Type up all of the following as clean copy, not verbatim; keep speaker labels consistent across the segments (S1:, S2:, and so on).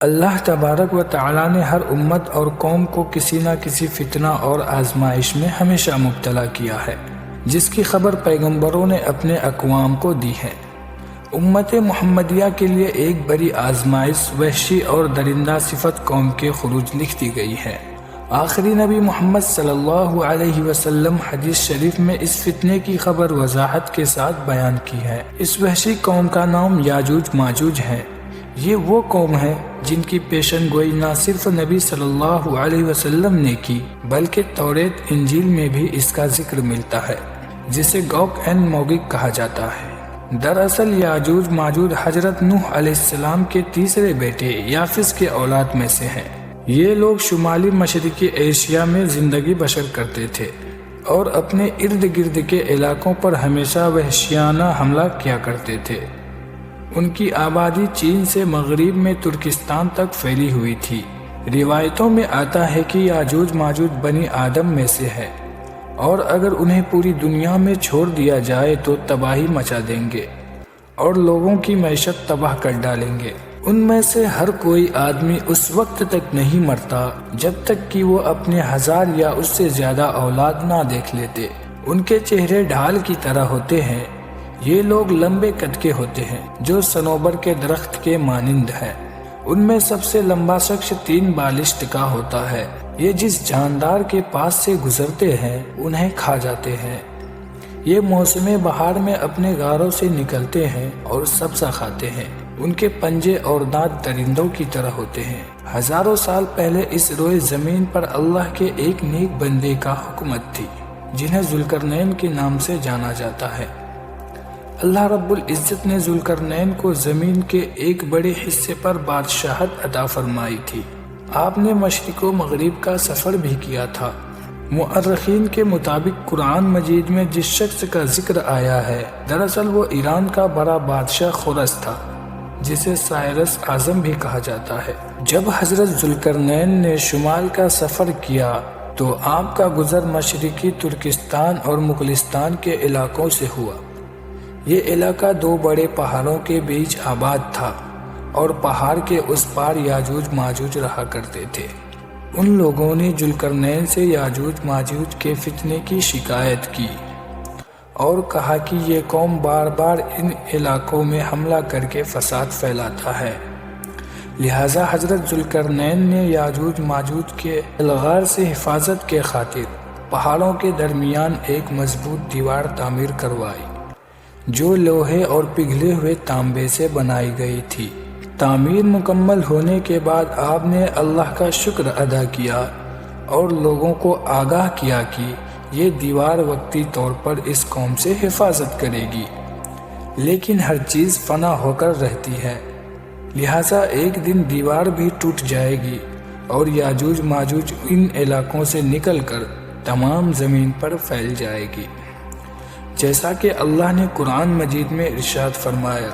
S1: اللہ تبارک و تعالی نے ہر امت اور قوم کو کسی نہ کسی فتنہ اور آزمائش میں ہمیشہ مبتلا کیا ہے، جس کی خبر پیغمبروں نے اپنے اقوام کو دی ہے۔ امت محمدیہ کے لیے ایک بڑی آزمائش وحشی اور درندہ صفت قوم کے خروج لکھ دی گئی ہے۔ آخری نبی محمد صلی اللہ علیہ وسلم حدیث شریف میں اس فتنے کی خبر وضاحت کے ساتھ بیان کی ہے۔ اس وحشی قوم کا نام یاجوج ماجوج ہے۔ یہ وہ قوم ہے جن کی پیشن گوئی نہ صرف نبی صلی اللہ علیہ وسلم نے کی بلکہ توریت انجیل میں بھی اس کا ذکر ملتا ہے، جسے گوگ اینڈ موگگ کہا جاتا ہے۔ دراصل یاجوج ماجوج حضرت نوح علیہ السلام کے تیسرے بیٹے یافس کے اولاد میں سے ہیں۔ یہ لوگ شمالی مشرقی ایشیا میں زندگی بسر کرتے تھے اور اپنے ارد گرد کے علاقوں پر ہمیشہ وحشیانہ حملہ کیا کرتے تھے۔ ان کی آبادی چین سے مغرب میں ترکستان تک پھیلی ہوئی تھی۔ روایتوں میں آتا ہے کہ یاجوج ماجوج بنی آدم میں سے ہے اور اگر انہیں پوری دنیا میں چھوڑ دیا جائے تو تباہی مچا دیں گے اور لوگوں کی معیشت تباہ کر ڈالیں گے۔ ان میں سے ہر کوئی آدمی اس وقت تک نہیں مرتا جب تک کہ وہ اپنے 1000 یا اس سے زیادہ اولاد نہ دیکھ لیتے۔ ان کے چہرے ڈھال کی طرح ہوتے ہیں۔ یہ لوگ لمبے قد کے ہوتے ہیں جو صنوبر کے درخت کے مانند ہے۔ ان میں سب سے لمبا شخص 3 بالشت کا ہوتا ہے۔ یہ جس جاندار کے پاس سے گزرتے ہیں انہیں کھا جاتے ہیں۔ یہ موسم بہار میں اپنے غاروں سے نکلتے ہیں اور سبزہ کھاتے ہیں۔ ان کے پنجے اور دانت درندوں کی طرح ہوتے ہیں۔ ہزاروں سال پہلے اس روئے زمین پر اللہ کے ایک نیک بندے کا حکومت تھی جنہیں ذوالقرنین کے نام سے جانا جاتا ہے۔ اللہ رب العزت نے ذوالقرنین کو زمین کے ایک بڑے حصے پر بادشاہت عطا فرمائی تھی۔ آپ نے مشرق و مغرب کا سفر بھی کیا تھا۔ مؤرخین کے مطابق قرآن مجید میں جس شخص کا ذکر آیا ہے دراصل وہ ایران کا بڑا بادشاہ خورس تھا، جسے سائرس اعظم بھی کہا جاتا ہے۔ جب حضرت ذوالقرنین نے شمال کا سفر کیا تو آپ کا گزر مشرقی ترکستان اور مغلستان کے علاقوں سے ہوا۔ یہ علاقہ 2 بڑے پہاڑوں کے بیچ آباد تھا اور پہاڑ کے اس پار یاجوج ماجوج رہا کرتے تھے۔ ان لوگوں نے ذوالقرنین سے یاجوج ماجوج کے فتنے کی شکایت کی اور کہا کہ یہ قوم بار بار ان علاقوں میں حملہ کر کے فساد پھیلاتا ہے، لہٰذا حضرت ذوالقرنین نے یاجوج ماجوج کے الغار سے حفاظت کے خاطر پہاڑوں کے درمیان ایک مضبوط دیوار تعمیر کروائی جو لوہے اور پگھلے ہوئے تانبے سے بنائی گئی تھی۔ تعمیر مکمل ہونے کے بعد آپ نے اللہ کا شکر ادا کیا اور لوگوں کو آگاہ کیا کہ یہ دیوار وقتی طور پر اس قوم سے حفاظت کرے گی، لیکن ہر چیز فنا ہو کر رہتی ہے، لہٰذا ایک دن دیوار بھی ٹوٹ جائے گی اور یاجوج ماجوج ان علاقوں سے نکل کر تمام زمین پر پھیل جائے گی، جیسا کہ اللہ نے قرآن مجید میں ارشاد فرمایا،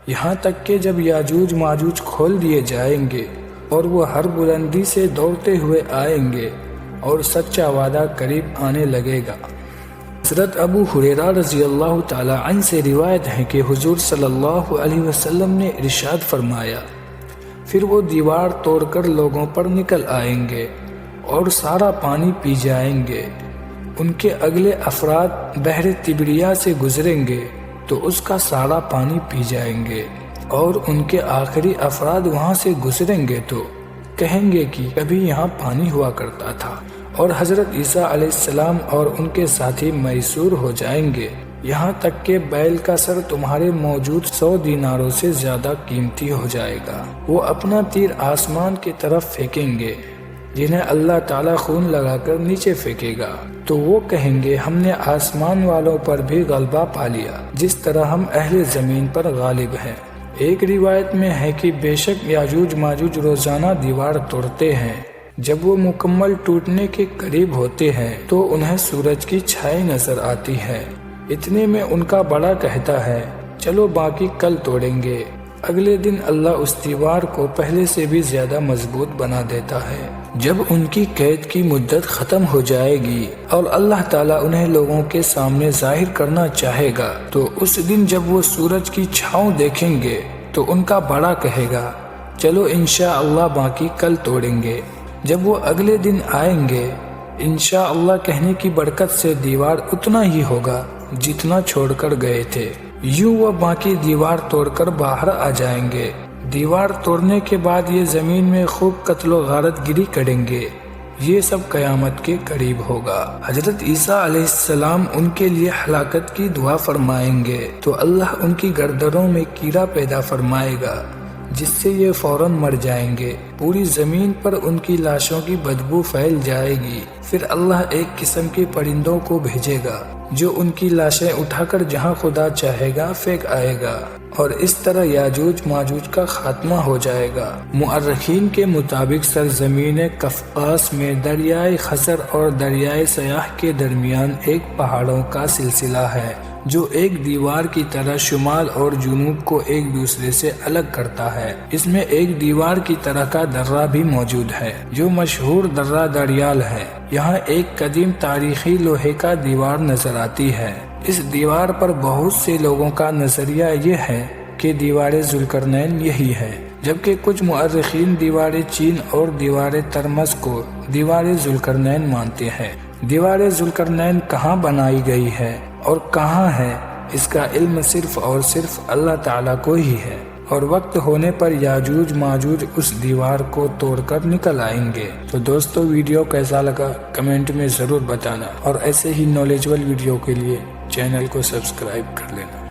S1: یہاں تک کہ جب یاجوج ماجوج کھول دیے جائیں گے اور وہ ہر بلندی سے دوڑتے ہوئے آئیں گے اور سچا وعدہ قریب آنے لگے گا۔ حضرت ابو ہریرہ رضی اللہ تعالی عنہ سے روایت ہے کہ حضور صلی اللہ علیہ وسلم نے ارشاد فرمایا، پھر وہ دیوار توڑ کر لوگوں پر نکل آئیں گے اور سارا پانی پی جائیں گے۔ ان کے اگلے افراد بحر تبریہ سے گزریں گے تو اس کا سارا پانی پی جائیں گے اور ان کے آخری افراد وہاں سے گزریں گے تو کہیں گے کہ کبھی یہاں پانی ہوا کرتا تھا، اور حضرت عیسیٰ علیہ السلام اور ان کے ساتھی میسور ہو جائیں گے، یہاں تک کہ بیل کا سر تمہارے موجود 100 دیناروں سے زیادہ قیمتی ہو جائے گا۔ وہ اپنا تیر آسمان کی طرف پھینکیں گے جنہیں اللہ تعالیٰ خون لگا کر نیچے پھینکے گا، تو وہ کہیں گے ہم نے آسمان والوں پر بھی غلبہ پا لیا جس طرح ہم اہل زمین پر غالب ہیں۔ ایک روایت میں ہے کہ بے شک یاجوج ماجوج روزانہ دیوار توڑتے ہیں، جب وہ مکمل ٹوٹنے کے قریب ہوتے ہیں تو انہیں سورج کی چھائی نظر آتی ہے۔ اتنے میں ان کا بڑا کہتا ہے چلو باقی کل توڑیں گے۔ اگلے دن اللہ اس دیوار کو پہلے سے بھی زیادہ مضبوط بنا دیتا ہے۔ جب ان کی قید کی مدت ختم ہو جائے گی اور اللہ تعالیٰ انہیں لوگوں کے سامنے ظاہر کرنا چاہے گا تو اس دن جب وہ سورج کی چھاؤں دیکھیں گے تو ان کا بڑا کہے گا چلو انشاءاللہ باقی کل توڑیں گے۔ جب وہ اگلے دن آئیں گے انشاءاللہ کہنے کی برکت سے دیوار اتنا ہی ہوگا جتنا چھوڑ کر گئے تھے۔ یوں وہ باقی دیوار توڑ کر باہر آ جائیں گے۔ دیوار توڑنے کے بعد یہ زمین میں خوب قتل و غارت گری کریں گے۔ یہ سب قیامت کے قریب ہوگا۔ حضرت عیسیٰ علیہ السلام ان کے لیے ہلاکت کی دعا فرمائیں گے تو اللہ ان کی گردنوں میں کیڑا پیدا فرمائے گا جس سے یہ فوراً مر جائیں گے۔ پوری زمین پر ان کی لاشوں کی بدبو پھیل جائے گی۔ پھر اللہ ایک قسم کے پرندوں کو بھیجے گا جو ان کی لاشیں اٹھا کر جہاں خدا چاہے گا پھینک آئے گا، اور اس طرح یاجوج ماجوج کا خاتمہ ہو جائے گا۔ مؤرخین کے مطابق سرزمین قفقاز میں دریائے خزر اور دریائے سیاح کے درمیان ایک پہاڑوں کا سلسلہ ہے جو ایک دیوار کی طرح شمال اور جنوب کو ایک دوسرے سے الگ کرتا ہے۔ اس میں ایک دیوار کی طرح کا درہ بھی موجود ہے جو مشہور درہ دریال ہے۔ یہاں ایک قدیم تاریخی لوہے کا دیوار نظر آتی ہے۔ اس دیوار پر بہت سے لوگوں کا نظریہ یہ ہے کہ دیوار ذوالقرنین یہی ہے، جبکہ کچھ مؤرخین دیوار چین اور دیوار ترمس کو دیوار ذوالقرنین مانتے ہیں۔ دیوار ذوالقرنین کہاں بنائی گئی ہے اور کہاں ہے اس کا علم صرف اور صرف اللہ تعالیٰ کو ہی ہے، اور وقت ہونے پر یاجوج ماجوج اس دیوار کو توڑ کر نکل آئیں گے۔ تو دوستو ویڈیو کیسا لگا کمنٹ میں ضرور بتانا، اور ایسے ہی نالجبل ویڈیو کے لیے چینل کو سبسکرائب کر لینا۔